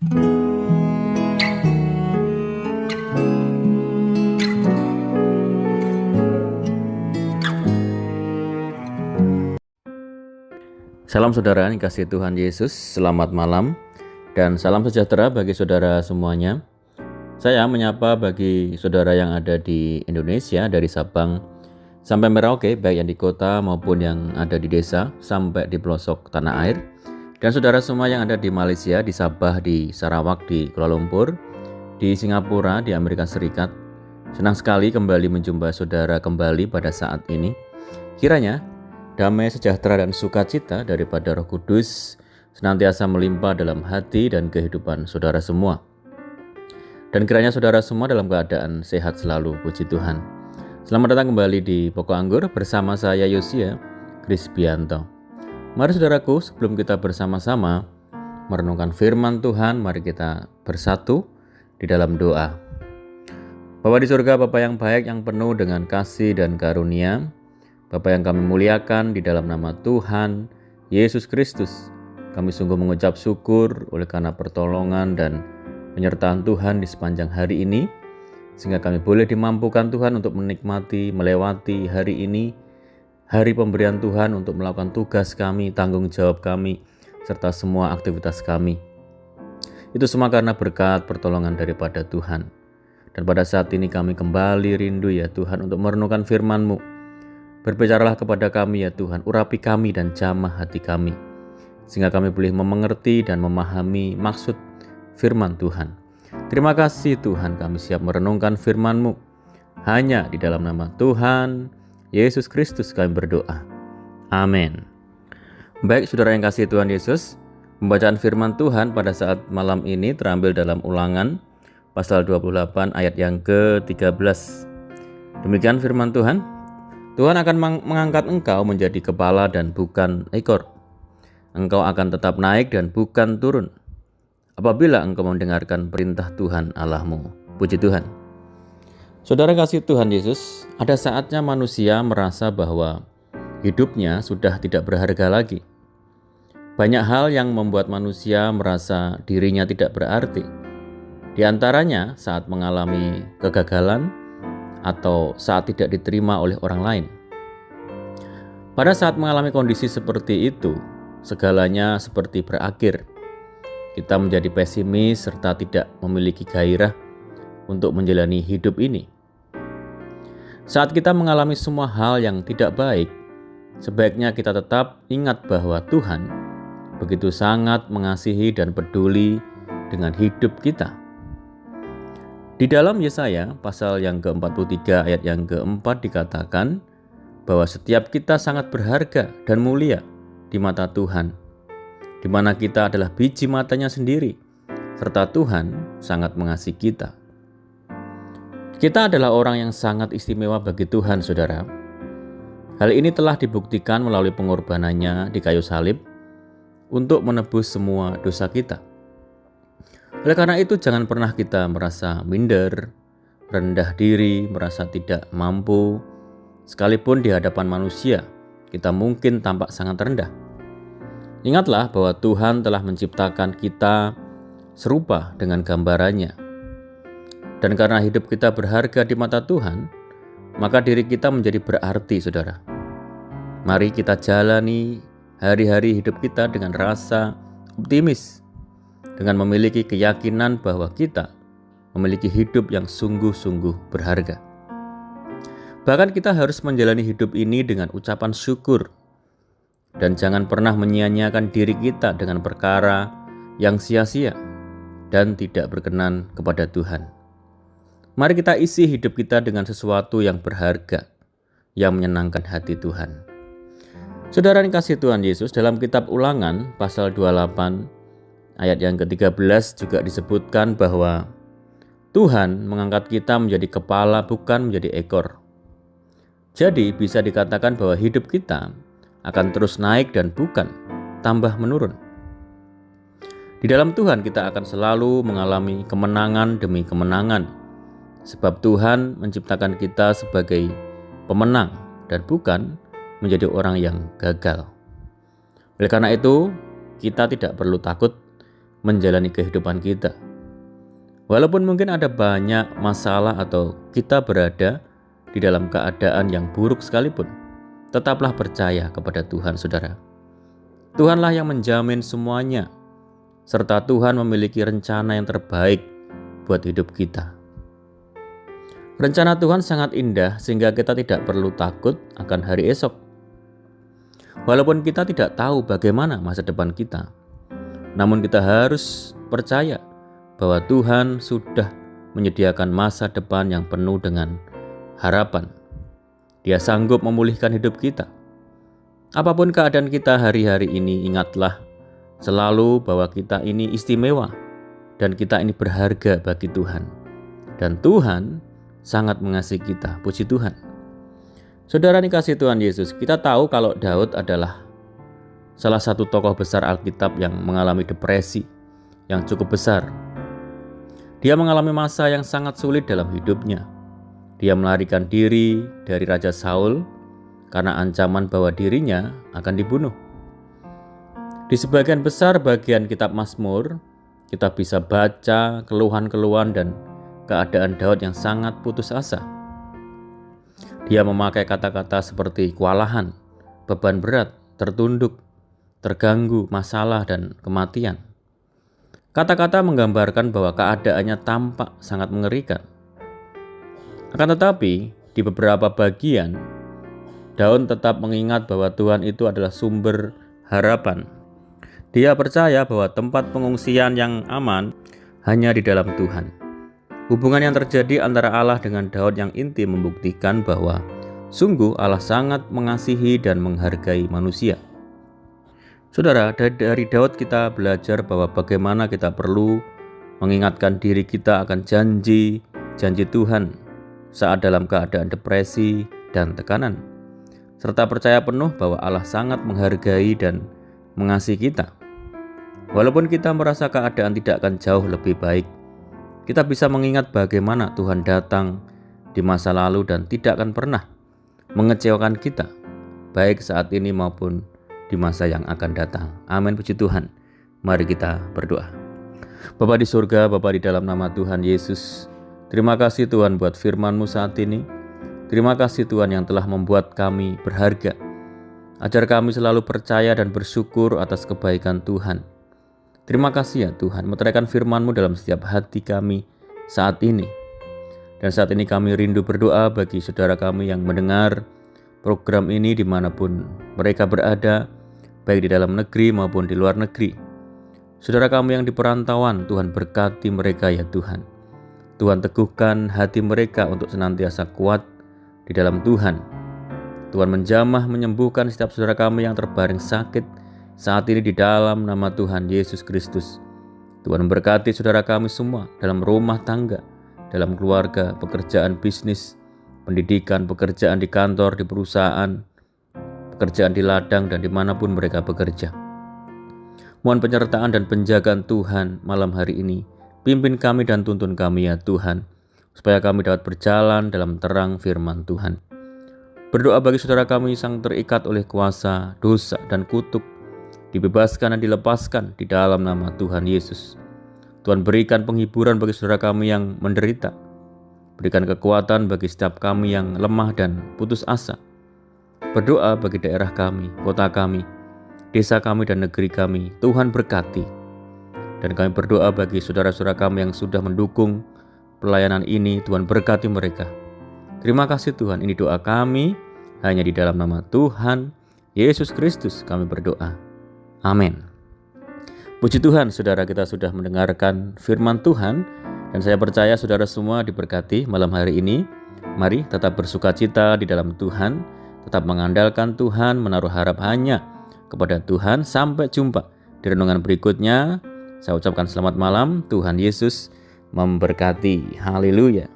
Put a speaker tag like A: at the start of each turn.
A: Salam saudara yang kasih Tuhan Yesus, selamat malam dan salam sejahtera bagi saudara semuanya. Saya menyapa bagi saudara yang ada di Indonesia dari Sabang sampai Merauke, baik yang di kota maupun yang ada di desa sampai di pelosok tanah air. Dan saudara semua yang ada di Malaysia, di Sabah, di Sarawak, di Kuala Lumpur, di Singapura, di Amerika Serikat. Senang sekali kembali menjumpai saudara kembali pada saat ini. Kiranya damai, sejahtera, dan sukacita daripada Roh Kudus senantiasa melimpah dalam hati dan kehidupan saudara semua. Dan kiranya saudara semua dalam keadaan sehat selalu, puji Tuhan. Selamat datang kembali di Pokok Anggur bersama saya Yosia Krisbianto. Mari saudaraku, sebelum kita bersama-sama merenungkan firman Tuhan, mari kita bersatu di dalam doa. Bapa di surga, Bapa yang baik, yang penuh dengan kasih dan karunia, Bapa yang kami muliakan, di dalam nama Tuhan Yesus Kristus, kami sungguh mengucap syukur oleh karena pertolongan dan penyertaan Tuhan di sepanjang hari ini, sehingga kami boleh dimampukan Tuhan untuk menikmati, melewati hari ini, hari pemberian Tuhan untuk melakukan tugas kami, tanggung jawab kami, serta semua aktivitas kami. Itu semua karena berkat pertolongan daripada Tuhan. Dan pada saat ini kami kembali rindu ya Tuhan untuk merenungkan firman-Mu. Berbicaralah kepada kami ya Tuhan, urapi kami dan jamah hati kami, sehingga kami boleh mengerti dan memahami maksud firman Tuhan. Terima kasih Tuhan, kami siap merenungkan firman-Mu. Hanya di dalam nama Tuhan Yesus Kristus kami berdoa. Amin. Baik saudara yang kasih Tuhan Yesus, pembacaan firman Tuhan pada saat malam ini terambil dalam Ulangan pasal 28 ayat yang ke-13. Demikian firman Tuhan. Tuhan akan mengangkat engkau menjadi kepala dan bukan ekor. Engkau akan tetap naik dan bukan turun, apabila engkau mendengarkan perintah Tuhan Allahmu. Puji Tuhan. Saudara kasih Tuhan Yesus, ada saatnya manusia merasa bahwa hidupnya sudah tidak berharga lagi. Banyak hal yang membuat manusia merasa dirinya tidak berarti. Di antaranya saat mengalami kegagalan, atau saat tidak diterima oleh orang lain. Pada saat mengalami kondisi seperti itu, segalanya seperti berakhir. Kita menjadi pesimis serta tidak memiliki gairah untuk menjalani hidup ini. Saat kita mengalami semua hal yang tidak baik, sebaiknya kita tetap ingat bahwa Tuhan begitu sangat mengasihi dan peduli dengan hidup kita. Di dalam Yesaya pasal yang ke-43 ayat yang ke-4 dikatakan bahwa setiap kita sangat berharga dan mulia di mata Tuhan, di mana kita adalah biji matanya sendiri, serta Tuhan sangat mengasihi kita. Kita adalah orang yang sangat istimewa bagi Tuhan, saudara. Hal ini telah dibuktikan melalui pengorbanannya di kayu salib untuk menebus semua dosa kita. Oleh karena itu, jangan pernah kita merasa minder, rendah diri, merasa tidak mampu. Sekalipun di hadapan manusia, kita mungkin tampak sangat rendah. Ingatlah bahwa Tuhan telah menciptakan kita serupa dengan gambarannya. Dan karena hidup kita berharga di mata Tuhan, maka diri kita menjadi berarti, saudara. Mari kita jalani hari-hari hidup kita dengan rasa optimis, dengan memiliki keyakinan bahwa kita memiliki hidup yang sungguh-sungguh berharga. Bahkan kita harus menjalani hidup ini dengan ucapan syukur, dan jangan pernah menyia-nyiakan diri kita dengan perkara yang sia-sia dan tidak berkenan kepada Tuhan. Mari kita isi hidup kita dengan sesuatu yang berharga, yang menyenangkan hati Tuhan. Saudara yang kasih Tuhan Yesus, dalam kitab Ulangan pasal 28 ayat yang ke-13 juga disebutkan bahwa Tuhan mengangkat kita menjadi kepala bukan menjadi ekor. Jadi bisa dikatakan bahwa hidup kita akan terus naik dan bukan tambah menurun. Di dalam Tuhan kita akan selalu mengalami kemenangan demi kemenangan, sebab Tuhan menciptakan kita sebagai pemenang dan bukan menjadi orang yang gagal. Oleh karena itu, kita tidak perlu takut menjalani kehidupan kita. Walaupun mungkin ada banyak masalah atau kita berada di dalam keadaan yang buruk sekalipun, tetaplah percaya kepada Tuhan, saudara. Tuhanlah yang menjamin semuanya, serta Tuhan memiliki rencana yang terbaik buat hidup kita. Rencana Tuhan sangat indah sehingga kita tidak perlu takut akan hari esok. Walaupun kita tidak tahu bagaimana masa depan kita, namun kita harus percaya bahwa Tuhan sudah menyediakan masa depan yang penuh dengan harapan. Dia sanggup memulihkan hidup kita. Apapun keadaan kita hari-hari ini, ingatlah selalu bahwa kita ini istimewa dan kita ini berharga bagi Tuhan. Dan Tuhan sangat mengasihi kita, puji Tuhan. Saudara dikasihi Tuhan Yesus, kita tahu kalau Daud adalah salah satu tokoh besar Alkitab yang mengalami depresi yang cukup besar. Dia mengalami masa yang sangat sulit dalam hidupnya. Dia melarikan diri dari Raja Saul karena ancaman bahwa dirinya akan dibunuh. Di sebagian besar bagian kitab Mazmur, kita bisa baca keluhan-keluhan dan keadaan Daud yang sangat putus asa. Dia memakai kata-kata seperti kewalahan, beban berat, tertunduk, terganggu, masalah, dan kematian. Kata-kata menggambarkan bahwa keadaannya tampak sangat mengerikan. Akan tetapi, di beberapa bagian, Daud tetap mengingat bahwa Tuhan itu adalah sumber harapan. Dia percaya bahwa tempat pengungsian yang aman hanya di dalam Tuhan. Hubungan yang terjadi antara Allah dengan Daud yang intim membuktikan bahwa sungguh Allah sangat mengasihi dan menghargai manusia. Saudara, dari Daud kita belajar bahwa bagaimana kita perlu mengingatkan diri kita akan janji Tuhan saat dalam keadaan depresi dan tekanan, serta percaya penuh bahwa Allah sangat menghargai dan mengasihi kita. Walaupun kita merasa keadaan tidak akan jauh lebih baik, kita bisa mengingat bagaimana Tuhan datang di masa lalu dan tidak akan pernah mengecewakan kita, baik saat ini maupun di masa yang akan datang. Amin, puji Tuhan. Mari kita berdoa. Bapa di surga, Bapa di dalam nama Tuhan Yesus, terima kasih Tuhan buat firman-Mu saat ini. Terima kasih Tuhan yang telah membuat kami berharga. Ajar kami selalu percaya dan bersyukur atas kebaikan Tuhan. Terima kasih ya Tuhan, meteraikan firman-Mu dalam setiap hati kami saat ini. Dan saat ini kami rindu berdoa bagi saudara kami yang mendengar program ini dimanapun mereka berada, baik di dalam negeri maupun di luar negeri. Saudara kami yang di perantauan, Tuhan berkati mereka ya Tuhan. Tuhan teguhkan hati mereka untuk senantiasa kuat di dalam Tuhan. Tuhan menjamah menyembuhkan setiap saudara kami yang terbaring sakit saat ini di dalam nama Tuhan Yesus Kristus. Tuhan memberkati saudara kami semua dalam rumah tangga, dalam keluarga, pekerjaan bisnis, pendidikan, pekerjaan di kantor, di perusahaan, pekerjaan di ladang, dan dimanapun mereka bekerja. Mohon penyertaan dan penjagaan Tuhan malam hari ini. Pimpin kami dan tuntun kami ya Tuhan, supaya kami dapat berjalan dalam terang firman Tuhan. Berdoa bagi saudara kami yang terikat oleh kuasa, dosa, dan kutuk, dibebaskan dan dilepaskan di dalam nama Tuhan Yesus. Tuhan berikan penghiburan bagi saudara kami yang menderita. Berikan kekuatan bagi setiap kami yang lemah dan putus asa. Berdoa bagi daerah kami, kota kami, desa kami, dan negeri kami. Tuhan berkati. Dan kami berdoa bagi saudara-saudara kami yang sudah mendukung pelayanan ini. Tuhan berkati mereka. Terima kasih Tuhan, ini doa kami hanya di dalam nama Tuhan Yesus Kristus kami berdoa. Amin. Puji Tuhan, saudara, kita sudah mendengarkan firman Tuhan dan saya percaya saudara semua diberkati malam hari ini. Mari tetap bersukacita di dalam Tuhan, tetap mengandalkan Tuhan, menaruh harap hanya kepada Tuhan. Sampai jumpa di renungan berikutnya. Saya ucapkan selamat malam, Tuhan Yesus memberkati. Haleluya.